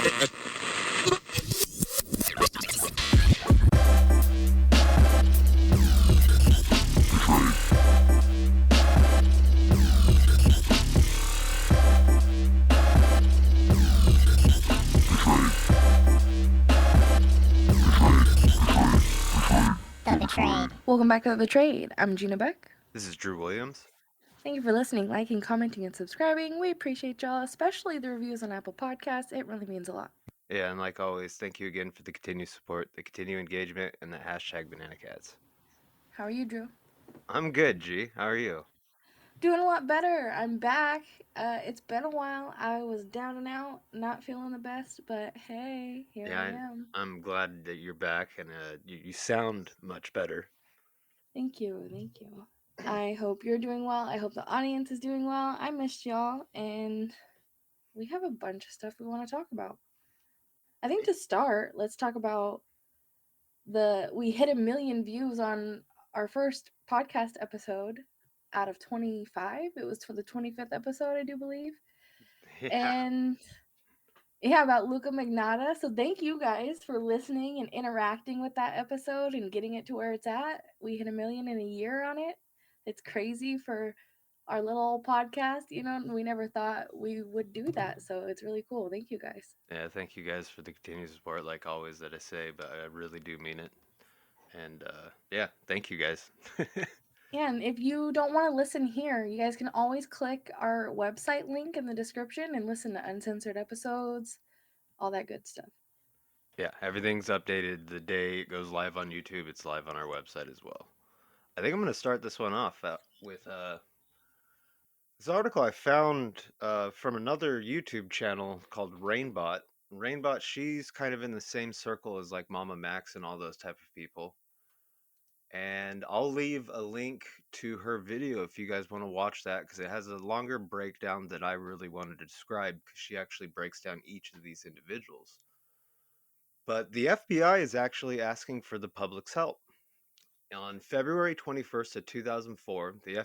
Welcome back to The Trade. I'm Gina Beck. This is Drew Williams. Thank you for listening, liking, commenting, and subscribing. We appreciate y'all, especially the reviews on Apple Podcasts. It really means a lot. Yeah, and like always, thank you again for the continued support, the continued engagement, and the hashtag Banana Cats. How are you, Drew? I'm good, G. How are you? Doing a lot better. I'm back. It's been a while. I was down and out, not feeling the best, but hey, here I am. I'm glad that you're back, and you sound much better. Thank you. Thank you. I hope you're doing well. I hope the audience is doing well. I missed y'all, and we have a bunch of stuff we want to talk about. I think to start, let's talk about we hit 1 million views on our first podcast episode out of 25. It was for the 25th episode, I do believe. Yeah. And yeah, about Luca Magnotta. So thank you guys for listening and interacting with that episode and getting it to where it's at. We hit 1 million in a year on it. It's crazy for our little podcast, we never thought we would do that. So it's really cool. Thank you guys. Yeah, thank you guys for the continued support, like always that I say, but I really do mean it. And yeah, thank you guys. Yeah, and if you don't want to listen here, you guys can always click our website link in the description and listen to uncensored episodes, all that good stuff. Yeah, everything's updated the day it goes live on YouTube. It's live on our website as well. I think I'm going to start this one off with this article I found from another YouTube channel called Reignbot. Reignbot, she's kind of in the same circle as like Mama Max and all those type of people. And I'll leave a link to her video if you guys want to watch that, because it has a longer breakdown that I really wanted to describe, because she actually breaks down each of these individuals. But the FBI is actually asking for the public's help. On February 21st of 2004, the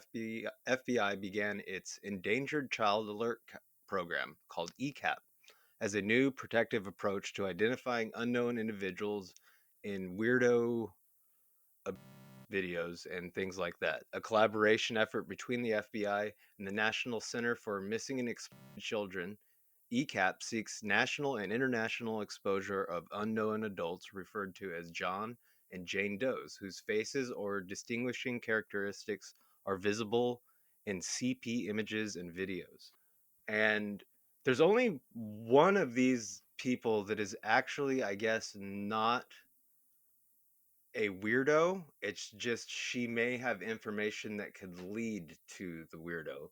FBI began its Endangered Child Alert program called ECAP as a new protective approach to identifying unknown individuals in weirdo videos and things like that. A collaboration effort between the FBI and the National Center for Missing and Exploited Children. ECAP seeks national and international exposure of unknown adults referred to as John and Jane Does, whose faces or distinguishing characteristics are visible in CP images and videos. And there's only one of these people that is actually, I guess, not a weirdo. It's just she may have information that could lead to the weirdo.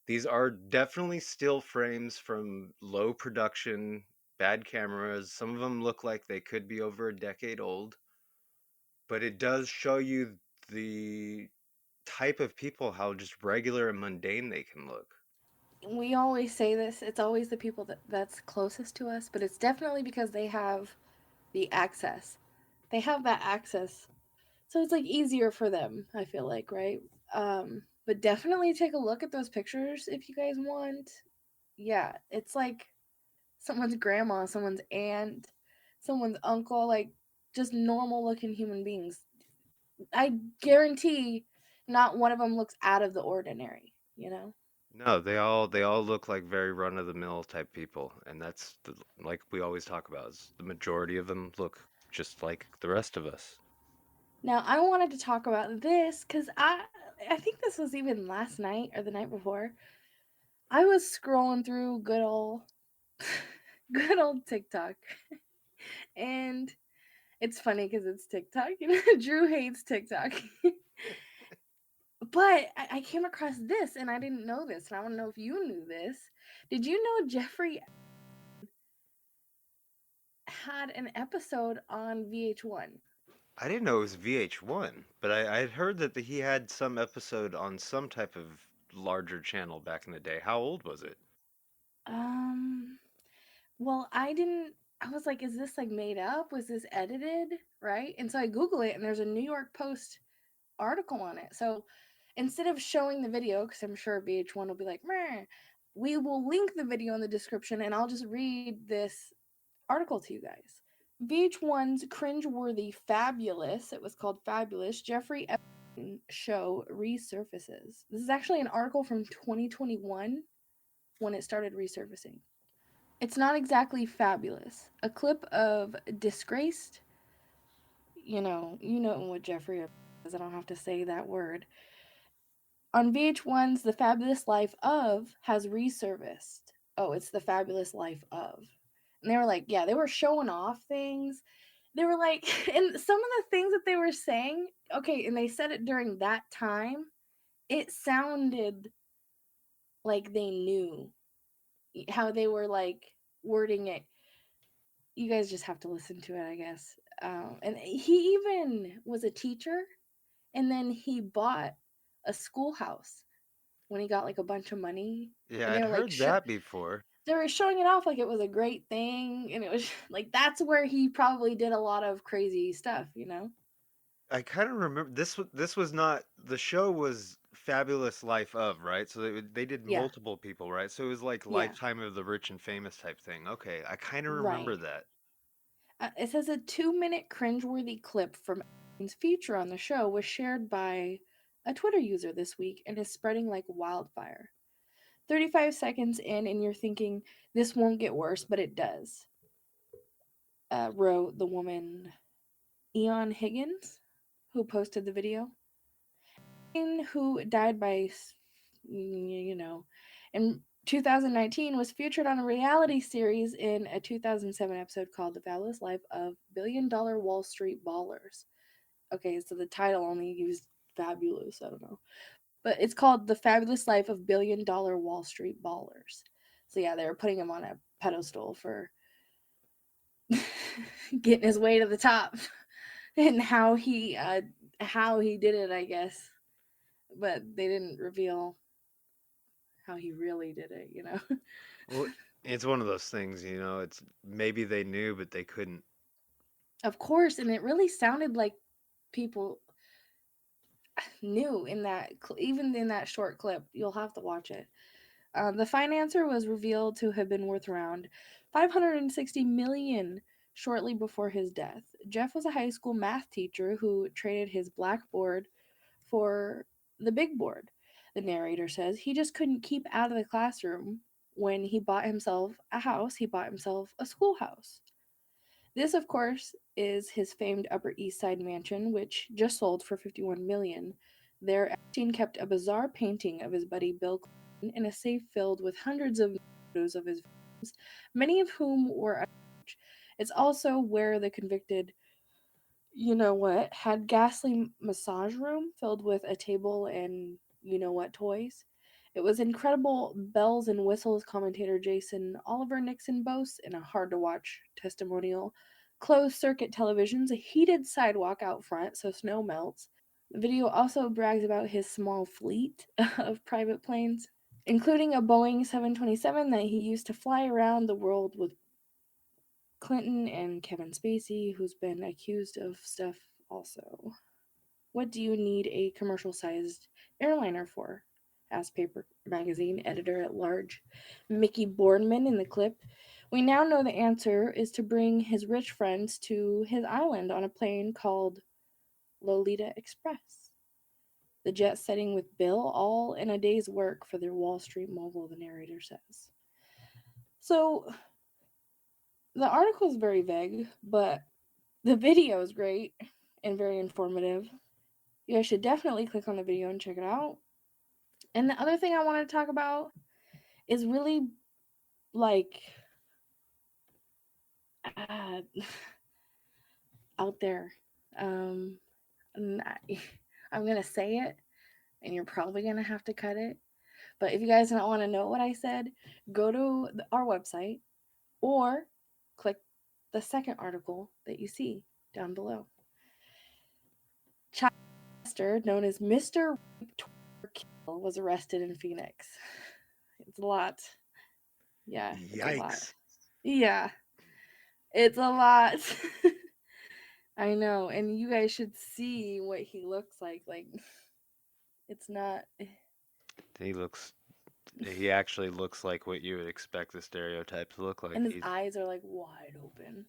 These are definitely still frames from low production, bad cameras. Some of them look like they could be over a decade old. But it does show you the type of people, how just regular and mundane they can look. We always say this, it's always the people that's closest to us, but it's definitely because they have the access. They have that access. So it's like easier for them, I feel like, right? But definitely take a look at those pictures if you guys want. Yeah, it's like someone's grandma, someone's aunt, someone's uncle, like just normal looking human beings. I guarantee not one of them looks out of the ordinary. No, they all look like very run of the mill type people, and that's like we always talk about. Is the majority of them look just like the rest of us. Now, I wanted to talk about this cuz I think this was even last night or the night before. I was scrolling through good old good old TikTok. And it's funny cuz it's TikTok. Drew hates TikTok. But I came across this and I didn't know this, and I want to know if you knew this. Did you know Jeffrey had an episode on VH1? I didn't know it was VH1, but I had heard that he had some episode on some type of larger channel back in the day. How old was it? Um, well, I was like, is this like made up? Was this edited? Right? And so I Google it and there's a New York Post article on it. So instead of showing the video, because I'm sure VH1 will be like, meh, we will link the video in the description, and I'll just read this article to you guys. VH1's cringe-worthy Fabulous, it was called Fabulous, Jeffrey Epstein show resurfaces. This is actually an article from 2021 when it started resurfacing. It's not exactly fabulous. A clip of disgraced, you know what Jeffrey is. I don't have to say that word. On VH1's The Fabulous Life of has resurfaced. Oh, it's The Fabulous Life of. And they were like, yeah, they were showing off things. They were like, and some of the things that they were saying, okay, and they said it during that time, it sounded like they knew how they were like wording it. You guys just have to listen to it, I guess. And he even was a teacher, and then he bought a schoolhouse when he got like a bunch of money, Yeah, and they I'd were like, heard that before. they were showing it off like it was a great thing, and it was like that's where he probably did a lot of crazy stuff. I kind of remember this was not the show was Fabulous Life of, right? So they did Yeah, multiple people, right? So it was like yeah, Lifetime of the Rich and Famous type thing. Okay, I kind of remember right. that. It says a 2-minute cringeworthy clip from Epstein's feature on the show was shared by a Twitter user this week and is spreading like wildfire. 35 seconds in, and you're thinking, this won't get worse, but it does, wrote the woman Eon Higgins, who posted the video, who died by, you know, in 2019, was featured on a reality series in a 2007 episode called The Fabulous Life of $1 billion Wall Street Ballers. Okay, so the title only used fabulous, I don't know. But it's called The Fabulous Life of $1 billion Wall Street Ballers. So yeah, they were putting him on a pedestal for getting his way to the top and how he did it, I guess. But they didn't reveal how he really did it. Well, it's one of those things, it's maybe they knew but they couldn't. Of course, and it really sounded like people knew in that even in that short clip. You'll have to watch it. The financer was revealed to have been worth around 560 million shortly before his death. Jeff was a high school math teacher who traded his blackboard for the big board. The narrator says he just couldn't keep out of the classroom. When he bought himself a house, he bought himself a schoolhouse. This, of course, is his famed Upper East Side mansion, which just sold for 51 million. There, Epstein kept a bizarre painting of his buddy Bill Clinton in a safe filled with hundreds of photos of his victims, many of whom were underage. It's also where the convicted, had ghastly massage room filled with a table and toys. It was incredible bells and whistles, commentator Jason Oliver Nixon boasts in a hard to watch testimonial. Closed circuit televisions, a heated sidewalk out front so snow melts. The video also brags about his small fleet of private planes, including a Boeing 727 that he used to fly around the world with Clinton and Kevin Spacey, who's been accused of stuff also. What do you need a commercial sized airliner for? Asked Paper Magazine editor at large Mickey Boardman in the clip. We now know the answer is to bring his rich friends to his island on a plane called Lolita Express. The jet setting with Bill, all in a day's work for their Wall Street mogul, the narrator says. So the article is very vague, but the video is great and very informative. You guys should definitely click on the video and check it out. And the other thing I want to talk about is really like uh, out there. Um, I'm gonna say it, and you're probably gonna have to cut it. But if you guys don't want to know what I said, go to our website or click the second article that you see down below. Chester, known as Mr. Kill, was arrested in Phoenix. It's a lot. Yeah, it's a lot. Yikes. Yeah, it's a lot. I know, and you guys should see what he looks like. Like, it's not. He looks he actually looks like what you would expect the stereotype to look like. And his He's eyes are like wide open.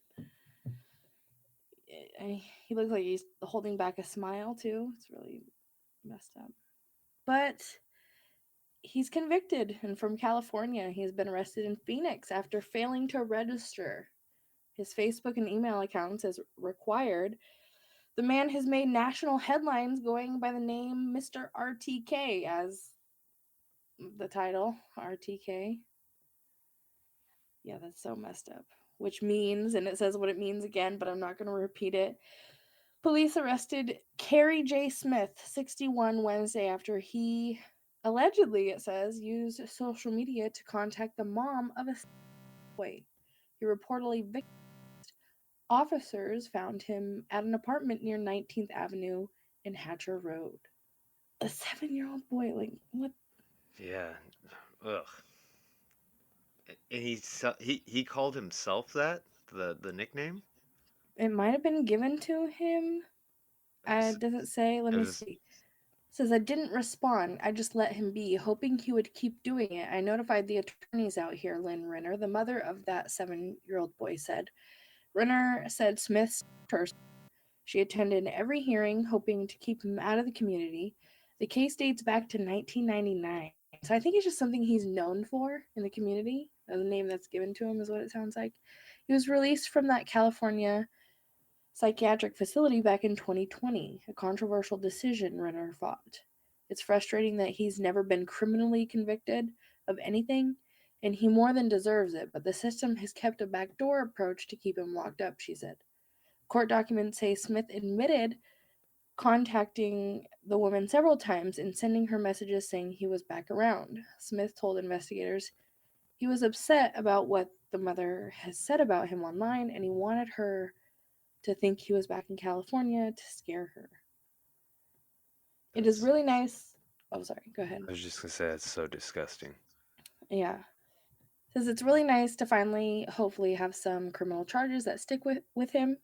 He looks like he's holding back a smile too. It's really messed up. But he's convicted and from California. He has been arrested in Phoenix after failing to register his Facebook and email accounts as required. The man has made national headlines going by the name Mr. RTK as the title. RTK. Yeah, that's so messed up. Which means, and it says what it means again, but I'm not going to repeat it. Police arrested Carrie J. Smith, 61, Wednesday after he allegedly, it says, used social media to contact the mom of a boy. He reportedly officers found him at an apartment near 19th Avenue and Hatcher Road. A 7-year-old boy, like what? yeah, ugh. And he called himself that the nickname. It might have been given to him. It's, Does it say? Let it me was see. Says I didn't respond. I just let him be, hoping he would keep doing it. I notified the attorneys out here, Lynn Renner, the mother of that 7-year-old boy, said. Renner said Smith's person. She attended every hearing, hoping to keep him out of the community. The case dates back to 1999. So I think it's just something he's known for in the community. The name that's given to him is what it sounds like. He was released from that California psychiatric facility back in 2020, a controversial decision, Renner fought. It's frustrating that he's never been criminally convicted of anything, and he more than deserves it, but the system has kept a backdoor approach to keep him locked up, she said. Court documents say Smith admitted contacting the woman several times and sending her messages saying he was back around. Smith told investigators he was upset about what the mother has said about him online and he wanted her to think he was back in California to scare her. It is that's. really nice. Oh, sorry. Go ahead. I was just gonna say that's so disgusting. Yeah. Says it's really nice to finally, hopefully, have some criminal charges that stick with him.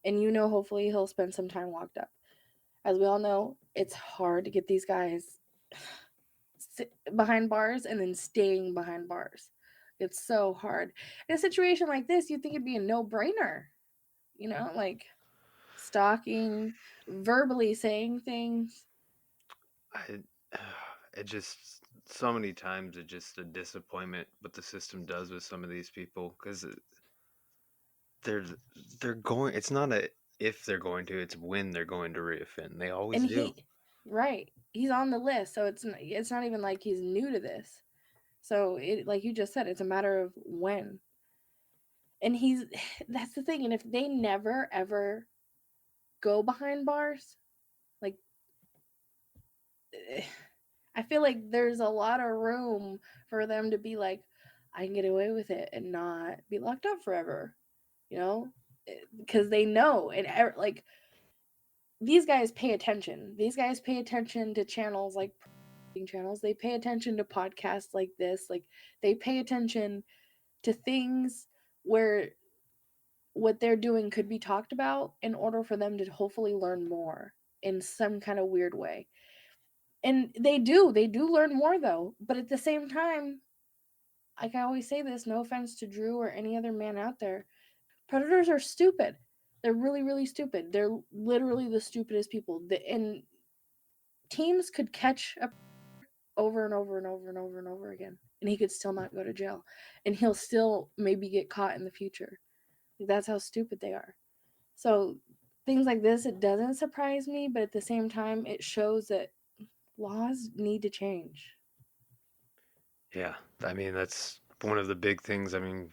And hopefully he'll spend some time locked up. As we all know, it's hard to get these guys behind bars and then staying behind bars. It's so hard. In a situation like this, you'd think it'd be a no brainer, like stalking, verbally saying things. I it just so many times it's just a disappointment what the system does with some of these people because they're they're going. It's not a if they're going to, it's when they're going to reoffend. They always And do. right, he's on the list, so it's not even like he's new to this. So it, like you just said, it's a matter of when. And he's that's the thing. And if they never ever go behind bars, like I feel like there's a lot of room for them to be like, I can get away with it and not be locked up forever, you know, because they know and like these guys pay attention. These guys pay attention to channels like channels. They pay attention to podcasts like this. Like they pay attention to things where what they're doing could be talked about in order for them to hopefully learn more in some kind of weird way. And they do learn more though. But at the same time, like I always say this, no offense to Drew or any other man out there, predators are stupid. They're really, really stupid. They're literally the stupidest people. And teams could catch a over and over and over and over and over again, and he could still not go to jail, and he'll still maybe get caught in the future. Like, that's how stupid they are. So things like this, it doesn't surprise me, but at the same time, it shows that laws need to change. Yeah, I mean that's one of the big things. I mean,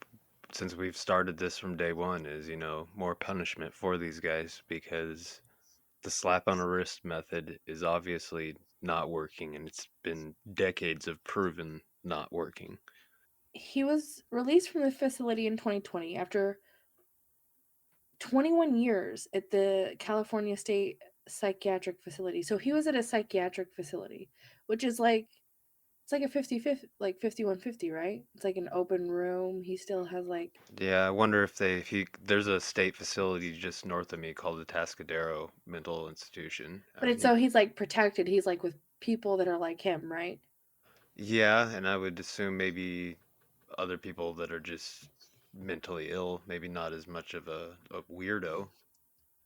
since we've started this from day one, is more punishment for these guys because the slap on a wrist method is obviously not working, and it's been decades of proven not working. He was released from the facility in 2020 after 21 years at the California State Psychiatric Facility. So he was at a psychiatric facility, which is like it's like a 50-50, like 5150, right? It's like an open room. He still has like Yeah, I wonder if there's a state facility just north of me called the Tascadero Mental Institution. I but it's mean, so he's like protected. He's like with people that are like him, right? Yeah, and I would assume maybe other people that are just mentally ill, maybe not as much of a weirdo.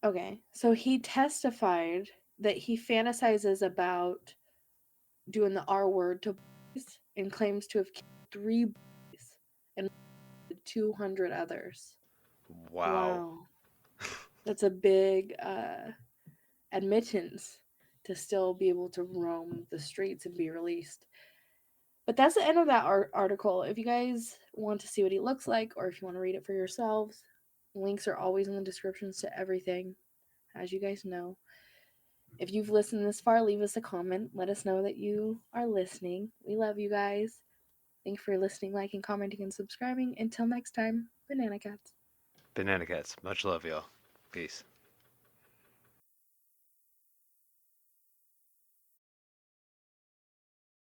Okay, so he testified that he fantasizes about doing the R word to boys and claims to have killed 3 boys and 200 others. Wow. Wow. That's a big admittance to still be able to roam the streets and be released. But that's the end of that article. If you guys want to see what he looks like, or if you want to read it for yourselves, links are always in the descriptions to everything, as you guys know. If you've listened this far, leave us a comment. Let us know that you are listening. We love you guys. Thank you for listening, liking, commenting, and subscribing. Until next time, Banana Cats. Banana cats. Much love, y'all. Peace.